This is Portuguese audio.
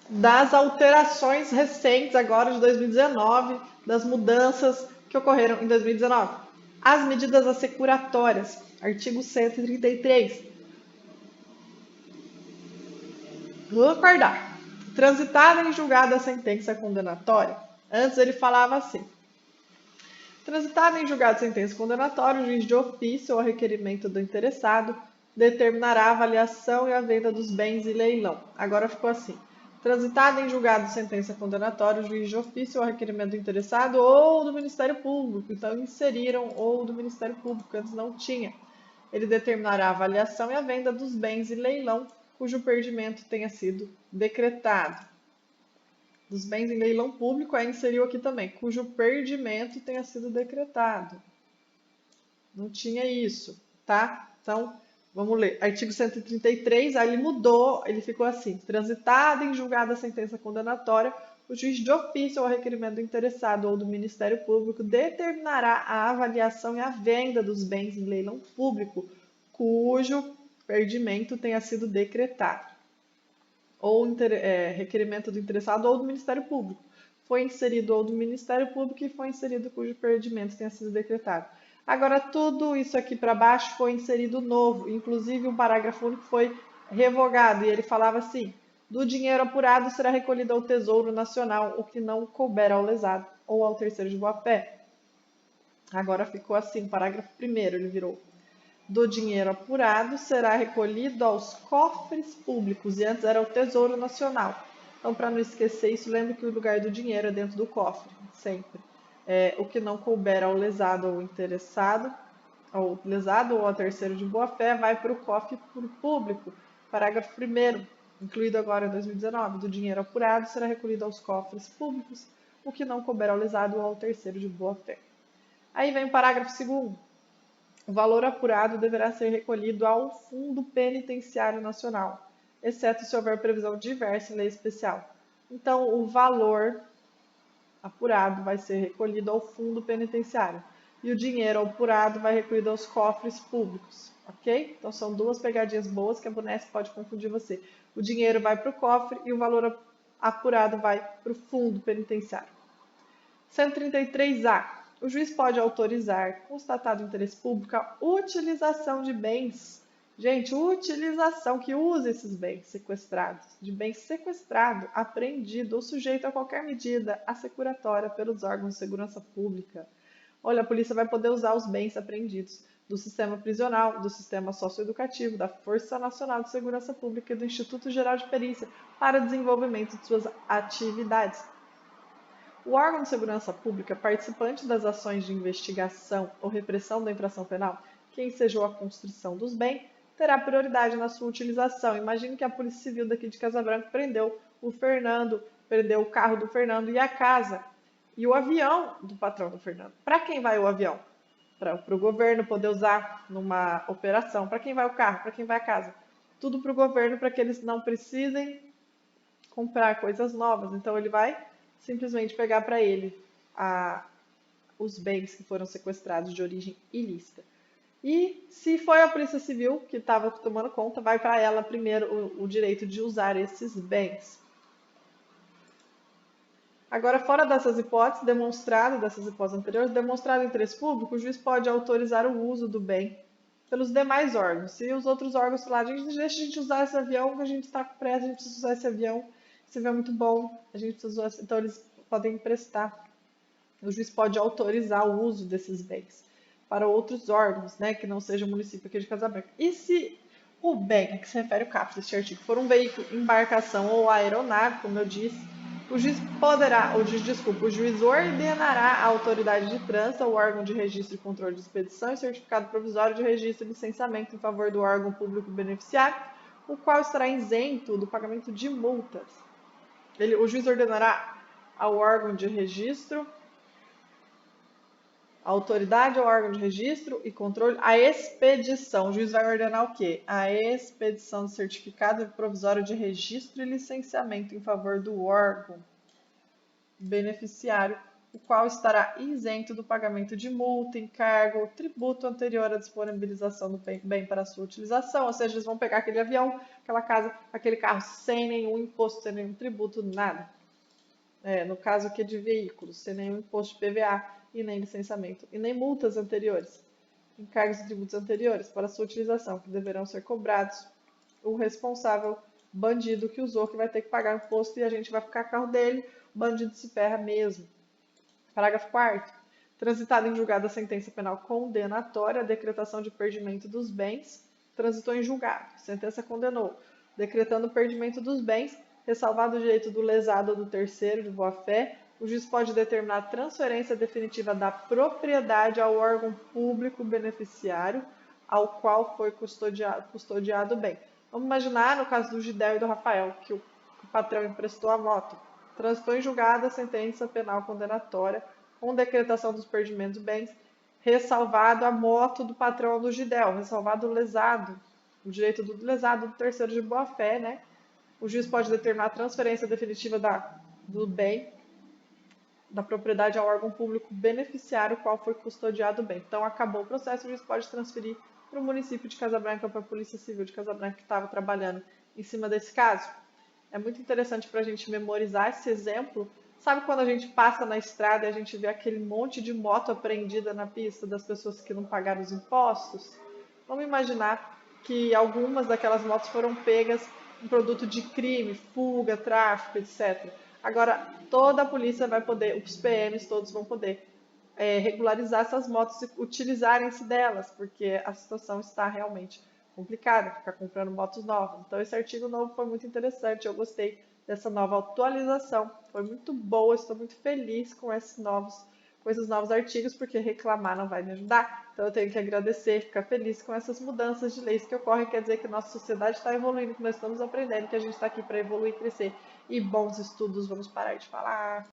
das alterações recentes agora de 2019, das mudanças que ocorreram em 2019. As medidas assecuratórias, artigo 133. Vou acordar. Transitada em julgado a sentença condenatória. Antes ele falava assim: transitada em julgado a sentença condenatória, o juiz de ofício ou a requerimento do interessado determinará a avaliação e a venda dos bens e leilão. Agora ficou assim: transitada em julgado de sentença condenatória, o juiz de ofício ou a requerimento do interessado ou do Ministério Público. Então inseriram ou do Ministério Público, antes não tinha. Ele determinará a avaliação e a venda dos bens e leilão cujo perdimento tenha sido decretado. Dos bens em leilão público, aí inseriu aqui também, cujo perdimento tenha sido decretado. Não tinha isso, tá? Então, vamos ler. Artigo 133, aí ele mudou, ele ficou assim: transitada em julgada a sentença condenatória, o juiz de ofício ou requerimento do interessado ou do Ministério Público determinará a avaliação e a venda dos bens em leilão público, cujo perdimento tenha sido decretado. Ou requerimento do interessado ou do Ministério Público. Foi inserido ou do Ministério Público e foi inserido cujo perdimento tenha sido decretado. Agora, tudo isso aqui para baixo foi inserido novo, inclusive um parágrafo único foi revogado, e ele falava assim: do dinheiro apurado será recolhido ao Tesouro Nacional o que não couber ao lesado ou ao terceiro de boa-fé. Agora ficou assim, parágrafo 1º, ele virou: do dinheiro apurado será recolhido aos cofres públicos, e antes era o Tesouro Nacional. Então, para não esquecer isso, lembre que o lugar do dinheiro é dentro do cofre, sempre. O que não couber ao lesado ou interessado, ao lesado ou ao terceiro de boa-fé, vai para o cofre público. Parágrafo 1º, incluído agora em 2019, do dinheiro apurado será recolhido aos cofres públicos, o que não couber ao lesado ou ao terceiro de boa-fé. Aí vem o parágrafo 2º. O valor apurado deverá ser recolhido ao Fundo Penitenciário Nacional, exceto se houver previsão diversa em lei especial. Então, o valor apurado vai ser recolhido ao Fundo Penitenciário e o dinheiro apurado vai recolhido aos cofres públicos, ok? Então, são duas pegadinhas boas que a Bunesc pode confundir você. O dinheiro vai para o cofre e o valor apurado vai para o Fundo Penitenciário. 133A. O juiz pode autorizar, constatado o interesse público, a utilização de bens. Gente, utilização, que usa esses bens sequestrados, de bens sequestrado, apreendido ou sujeito a qualquer medida assecuratória pelos órgãos de segurança pública. Olha, a polícia vai poder usar os bens apreendidos do sistema prisional, do sistema socioeducativo, da Força Nacional de Segurança Pública e do Instituto Geral de Perícia para desenvolvimento de suas atividades. O órgão de segurança pública, participante das ações de investigação ou repressão da infração penal que ensejou a construção dos bens, terá prioridade na sua utilização. Imagine que a Polícia Civil daqui de Casa Branca prendeu o Fernando, prendeu o carro do Fernando e a casa, e o avião do patrão do Fernando. Para quem vai o avião? Para o governo poder usar numa operação. Para quem vai o carro? Para quem vai a casa? Tudo para o governo, para que eles não precisem comprar coisas novas. Então, ele vai simplesmente pegar para ele os bens que foram sequestrados de origem ilícita. E se foi a Polícia Civil que estava tomando conta, vai para ela primeiro o direito de usar esses bens. Agora, fora dessas hipóteses, dessas hipóteses anteriores, demonstrado interesse público, o juiz pode autorizar o uso do bem pelos demais órgãos. Se os outros órgãos falar, deixa a gente usar esse avião, que a gente está com pressa, a gente precisa usar esse avião é muito bom, a gente precisa usar, então eles podem emprestar. O juiz pode autorizar o uso desses bens para outros órgãos, né, que não seja o município aqui de Casa Branca. E se o bem a que se refere o caput deste artigo for um veículo, embarcação ou aeronave, como eu disse, o juiz ordenará à autoridade de trânsito, ao órgão de registro e controle de expedição e certificado provisório de registro e licenciamento em favor do órgão público beneficiário, o qual estará isento do pagamento de multas. O juiz ordenará ao órgão de registro, a autoridade ao órgão de registro e controle, a expedição. O juiz vai ordenar o quê? A expedição do certificado provisório de registro e licenciamento em favor do órgão beneficiário, o qual estará isento do pagamento de multa, encargo ou tributo anterior à disponibilização do bem para sua utilização. Ou seja, eles vão pegar aquele avião aquela casa, aquele carro sem nenhum imposto, sem nenhum tributo, nada. No caso aqui de veículos, sem nenhum imposto de PVA e nem licenciamento, e nem multas anteriores, encargos e tributos anteriores para sua utilização, que deverão ser cobrados. O responsável, bandido que usou, que vai ter que pagar o imposto e a gente vai ficar com o carro dele, o bandido se ferra mesmo. Parágrafo 4º. Transitada em julgado a sentença penal condenatória, a decretação de perdimento dos bens, transitou em julgado. Sentença condenou, decretando o perdimento dos bens, ressalvado o direito do lesado ou do terceiro de boa-fé, o juiz pode determinar a transferência definitiva da propriedade ao órgão público beneficiário ao qual foi custodiado o bem. Vamos imaginar, no caso do Gidel e do Rafael, que o patrão emprestou a moto. Transitou em julgado a sentença penal condenatória com decretação dos perdimentos dos bens, ressalvado a moto do patrão do Gidel, ressalvado o lesado, o direito do lesado do terceiro de boa-fé, né? O juiz pode determinar a transferência definitiva do bem, da propriedade ao órgão público beneficiário, qual foi custodiado o bem. Então, acabou o processo, o juiz pode transferir para o município de Casabranca, para a Polícia Civil de Casabranca, que estava trabalhando em cima desse caso. É muito interessante para a gente memorizar esse exemplo. Sabe quando a gente passa na estrada e a gente vê aquele monte de moto apreendida na pista das pessoas que não pagaram os impostos? Vamos imaginar que algumas daquelas motos foram pegas em produto de crime, fuga, tráfico, etc. Agora, toda a polícia vai poder, os PMs todos vão poder regularizar essas motos e utilizarem-se delas, porque a situação está realmente complicada, ficar comprando motos novas. Então, esse artigo novo foi muito interessante, eu gostei dessa nova atualização, foi muito boa, estou muito feliz com esses novos artigos, porque reclamar não vai me ajudar. Então, eu tenho que agradecer, ficar feliz com essas mudanças de leis que ocorrem, quer dizer que a nossa sociedade está evoluindo, que nós estamos aprendendo, que a gente está aqui para evoluir e crescer. E bons estudos, vamos parar de falar.